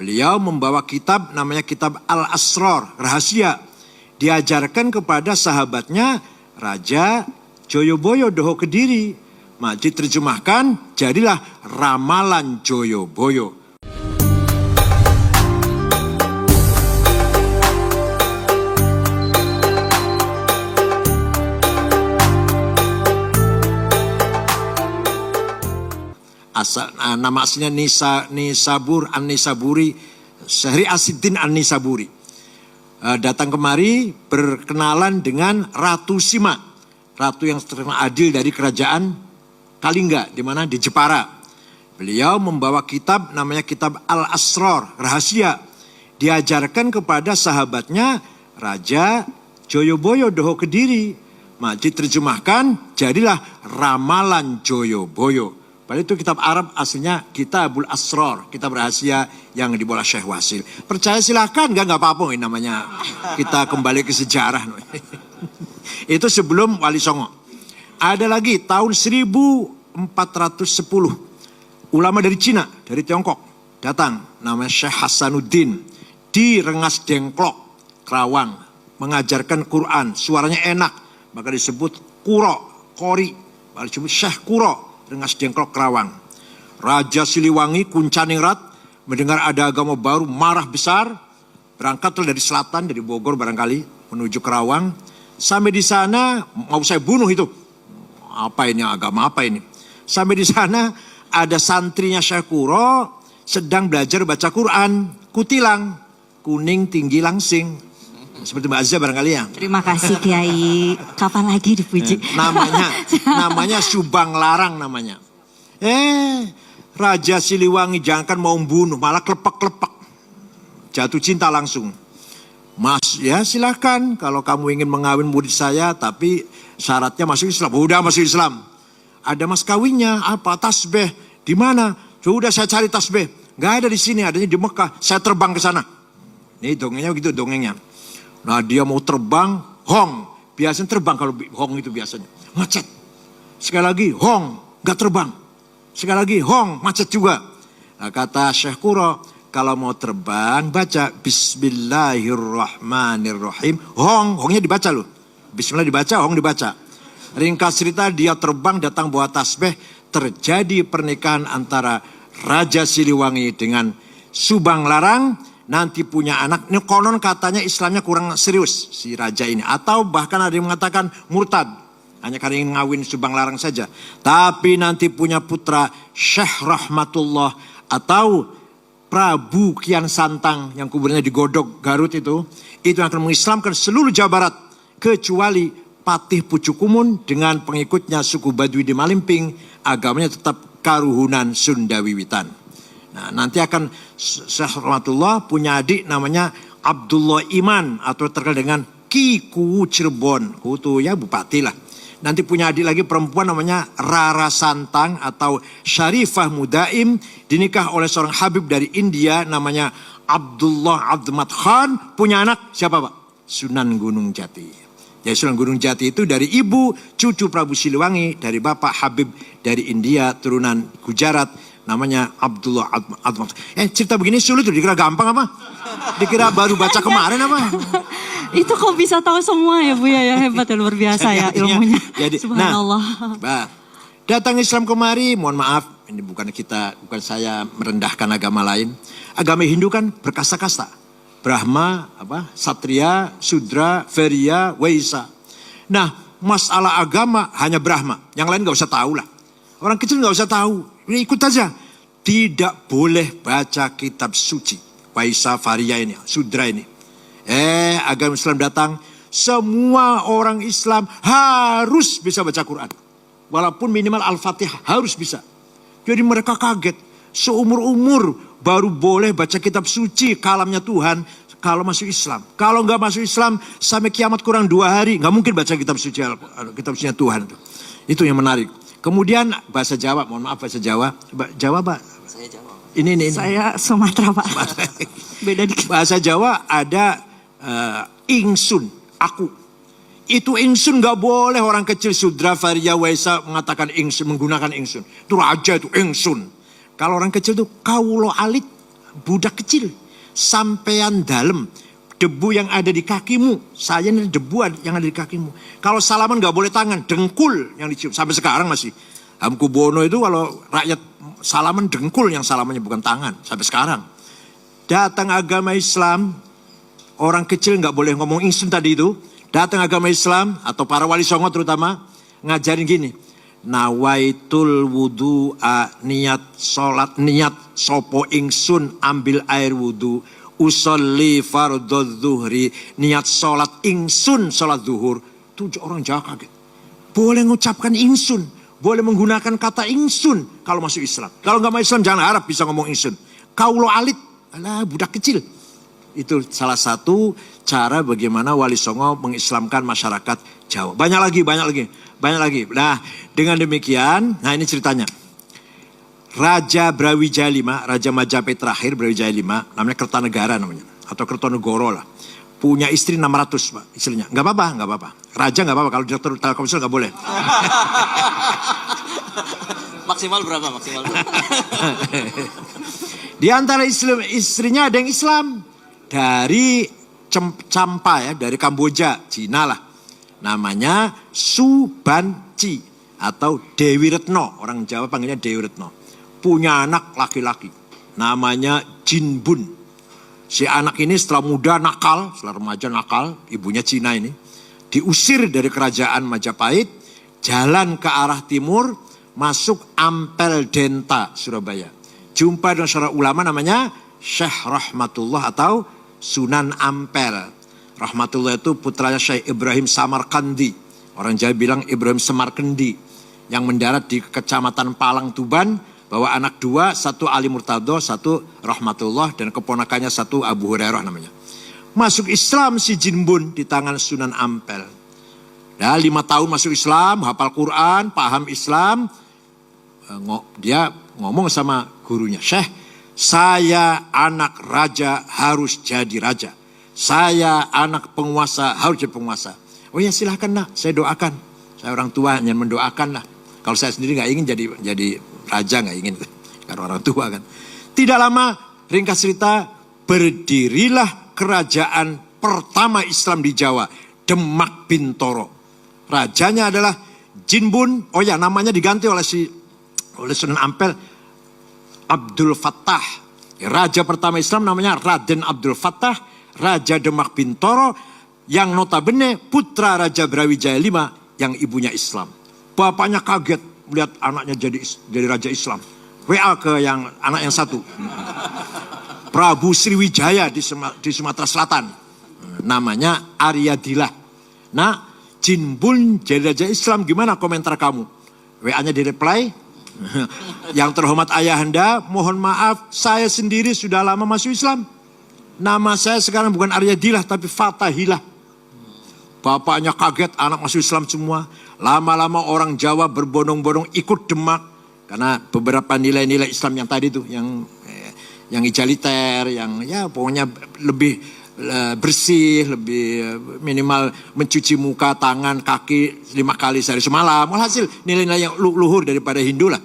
Beliau membawa kitab namanya kitab Al-Asrar, rahasia. Diajarkan kepada sahabatnya Raja Joyoboyo Doho Kediri. Diterjemahkan, jadilah Ramalan Joyoboyo. Nama aslinya Nisabur An-Nisaburi, Syahri Asiddin An-Nisaburi. Datang kemari berkenalan dengan Ratu Sima, ratu yang terkenal adil dari kerajaan Kalingga, di mana di Jepara. Beliau membawa kitab namanya kitab Al-Asrar, rahasia. Diajarkan kepada sahabatnya Raja Joyoboyo Doho Kediri. Diterjemahkan, jadilah Ramalan Joyoboyo. Padahal itu kitab Arab aslinya Kitabul Asrar, kitab rahasia yang dibawa Syekh Wasil. Percaya silakan, nggak apa-apa, ini namanya kita kembali ke sejarah. Itu sebelum Wali Songo. Ada lagi tahun 1410, ulama dari Cina, dari Tiongkok datang, namanya Syekh Hasanuddin di Rengas Dengklok, Kerawang, mengajarkan Quran, suaranya enak, maka disebut Qori, disebut Syekh Quro. Rengas Dengklok, Kerawang. Raja Siliwangi Kuncaningrat mendengar ada agama baru, marah besar, berangkatlah dari selatan, dari Bogor barangkali, menuju Kerawang. Sampai di sana mau saya bunuh itu. Apa ini, agama apa ini? Sampai di sana ada santrinya Syekh Quro sedang belajar baca Quran, kutilang, kuning tinggi langsing. Seperti Mbak Azza barangkali ya. Terima kasih Kiai. Kapan lagi dipuji? Namanya Subang Larang namanya. Raja Siliwangi jangankan mau membunuh, malah klepek-klepek. Jatuh cinta langsung. Mas, ya silakan kalau kamu ingin mengawin murid saya, tapi syaratnya masuk Islam. Udah masuk Islam. Ada mas kawinnya, apa? Tasbih. Di mana? Sudah saya cari tasbih. Gak ada di sini, adanya di Mekah. Saya terbang ke sana. Ini dongengnya begitu dongengnya. Nah dia mau terbang, hong. Biasanya terbang kalau hong itu biasanya. Macet. Sekali lagi, hong. Gak terbang. Sekali lagi, hong. Macet juga. Nah kata Syekh Quro, kalau mau terbang, baca Bismillahirrahmanirrahim. Hong, hongnya dibaca loh. Bismillah dibaca, hong dibaca. Ringkas cerita, dia terbang, datang bawa tasbih. Terjadi pernikahan antara Raja Siliwangi dengan Subang Larang. Nanti punya anak, ini konon katanya Islamnya kurang serius si raja ini. Atau bahkan ada yang mengatakan murtad. Hanya karena ingin ngawin Subang Larang saja. Tapi nanti punya putra Syekh Rahmatullah atau Prabu Kian Santang yang kuburnya di Godog, Garut itu. Itu akan mengislamkan seluruh Jawa Barat. Kecuali Patih Pucukumun dengan pengikutnya suku Baduy di Malimping. Agamanya tetap Karuhunan Sunda Wiwitan. Nah, nanti akan Syekh Rahmatullah punya adik namanya Abdullah Iman atau terkenal dengan Ki Kuwu Cirebon. Kuwu ya bupati lah. Nanti punya adik lagi perempuan namanya Rara Santang atau Syarifah Mudaim. Dinikah oleh seorang Habib dari India namanya Abdullah Abdmat Khan. Punya anak siapa Pak? Sunan Gunung Jati. Jadi Sunan Gunung Jati itu dari ibu cucu Prabu Siliwangi. Dari bapak Habib dari India turunan Gujarat. Namanya Abdullah Admat. Cerita begini sulit tuh, dikira gampang apa? Dikira baru baca kemarin apa? Itu kok bisa tahu semua ya Bu ya, hebat ya, luar biasa ya ilmunya. Jadi, subhanallah. Nah, datang Islam kemari, mohon maaf, ini bukan saya merendahkan agama lain. Agama Hindu kan berkasta-kasta. Brahma, Satria, Sudra, Veria, Waisa. Nah, masalah agama hanya Brahma, yang lain gak usah tahu lah. Orang kecil gak usah tahu. Ini ikut aja. Tidak boleh baca kitab suci. Waisa, Varia ini, Sudra ini. Agama Islam datang. Semua orang Islam harus bisa baca Quran. Walaupun minimal Al-Fatihah harus bisa. Jadi mereka kaget. Seumur-umur baru boleh baca kitab suci kalamnya Tuhan. Kalau masuk Islam. Kalau nggak masuk Islam sampai kiamat kurang 2 hari. Nggak mungkin baca kitab suci Tuhan. Itu yang menarik. Kemudian bahasa Jawa, mohon maaf bahasa Jawa. Jawa Pak? Saya Jawa. Ini. Saya Sumatera Pak. Beda dikit. Bahasa Jawa ada ingsun, aku. Itu ingsun gak boleh orang kecil Sudra, Varia, Waisa mengatakan ingsun, menggunakan ingsun. Itu raja itu ingsun. Kalau orang kecil itu kaulo alit, budak kecil. Sampean dalam. Debu yang ada di kakimu. Saya ini debu yang ada di kakimu. Kalau salaman gak boleh tangan. Dengkul yang dicium. Sampai sekarang masih. Hamkubono itu kalau rakyat salaman dengkul yang salamannya bukan tangan. Sampai sekarang. Datang agama Islam. Orang kecil gak boleh ngomong ingsun tadi itu. Datang agama Islam. Atau para wali songo terutama. Ngajarin gini. Nawaitul wudu'a, niat sholat, niat sopo ingsun ambil air wudu. Usolli fardhu zuhri, niat sholat ingsun sholat zuhur. Tujuh orang Jawa kaget. Boleh mengucapkan ingsun, boleh menggunakan kata ingsun kalau masuk Islam. Kalau nggak masuk Islam jangan harap bisa ngomong ingsun. Kaulo alit, alah budak kecil. Itu salah satu cara bagaimana Wali Songo mengislamkan masyarakat Jawa. Banyak lagi. Nah, dengan demikian, nah ini ceritanya. Raja Brawijaya V, Raja Majapahit terakhir Brawijaya V, namanya Kertanegara namanya, atau Kertonegoro lah. Punya istri 600 Pak, istrinya. Nggak apa-apa. Raja nggak apa-apa, kalau direktur Telkomsel nggak boleh. Maksimal berapa? Di antara istrinya ada yang Islam. Dari Campa ya, dari Kamboja, Cina lah. Namanya Subanci atau Dewi Retno. Orang Jawa panggilnya Dewi Retno. Punya anak laki-laki. Namanya Jinbun. Si anak ini setelah muda nakal, setelah remaja nakal, ibunya Cina ini. Diusir dari kerajaan Majapahit, jalan ke arah timur, masuk Ampel Denta, Surabaya. Jumpa dengan seorang ulama namanya Syekh Rahmatullah atau Sunan Ampel. Rahmatullah itu putranya Syekh Ibrahim Samarkandi. Orang Jawa bilang Ibrahim Samarkandi. Yang mendarat di Kecamatan Palang, Tuban. Bawa anak dua, satu Ali Murtado, satu Rahmatullah. Dan keponakannya satu Abu Hurairah namanya. Masuk Islam si Jinbun di tangan Sunan Ampel. Ya, 5 tahun masuk Islam, hafal Quran, paham Islam. Dia ngomong sama gurunya, Syekh, saya anak raja harus jadi raja. Saya anak penguasa harus jadi penguasa. Oh ya silahkan nak, saya doakan. Saya orang tua hanya mendoakan lah. Kalau saya sendiri nggak ingin jadi raja, nggak ingin. Karena orang tua kan. Tidak lama, ringkas cerita, berdirilah kerajaan pertama Islam di Jawa, Demak Bintoro. Rajanya adalah Jinbun. Oh ya, namanya diganti oleh Sunan Ampel, Abdul Fattah. Raja pertama Islam namanya Raden Abdul Fattah, Raja Demak Bintoro, yang notabene putra Raja Brawijaya V yang ibunya Islam. Bapaknya kaget melihat anaknya jadi Raja Islam. WA ke yang anak yang satu, Prabu Sriwijaya di Sumatera Selatan. Namanya Aryadillah. Nah, Jinbun jadi Raja Islam, gimana komentar kamu? WA-nya direply, yang terhormat ayahanda, mohon maaf, saya sendiri sudah lama masuk Islam. Nama saya sekarang bukan Aryadillah tapi Fatahillah. Bapaknya kaget, anak masuk Islam semua. Lama-lama orang Jawa berbondong-bondong ikut Demak. Karena beberapa nilai-nilai Islam yang tadi tuh, yang egaliter, yang ya pokoknya lebih bersih, lebih minimal mencuci muka, tangan, kaki 5 kali sehari semalam. Alhasil nilai-nilai yang luhur daripada Hindu lah.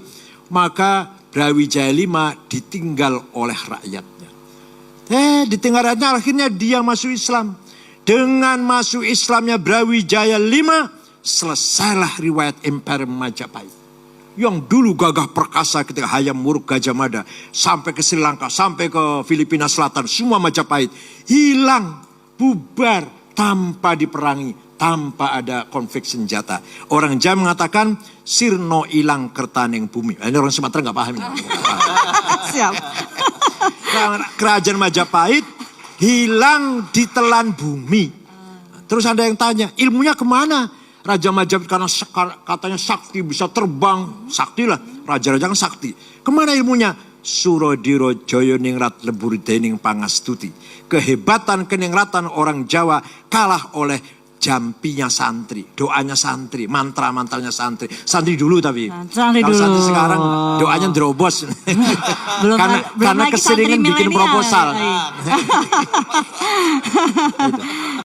Maka Brawijaya V ditinggal oleh rakyatnya. Ditinggal rakyatnya, akhirnya dia masuk Islam. Dengan masuk Islamnya Brawijaya V, selesailah riwayat Imperium Majapahit. Yang dulu gagah perkasa ketika Hayam Wuruk Gajah Mada, sampai ke Sri Lanka, sampai ke Filipina Selatan, semua Majapahit hilang, bubar, tanpa diperangi, tanpa ada konflik senjata. Orang Jawa mengatakan sirno ilang kertaneng bumi. Ini orang Sumatera nggak paham. Siap. Kerajaan Majapahit hilang ditelan bumi. Terus ada yang tanya, ilmunya kemana? Raja Majapahit karena katanya sakti, bisa terbang, sakti lah. Raja-raja kan sakti. Kemana ilmunya? Surodiro Joyo Ningrat Lebur Dening Pangastuti. Kehebatan keningratan orang Jawa kalah oleh jampinya santri, doanya santri, mantra-mantranya santri. Santri dulu tapi. Santri kalau dulu. santri sekarang doanya drobos. karena keseringan bikin proposal.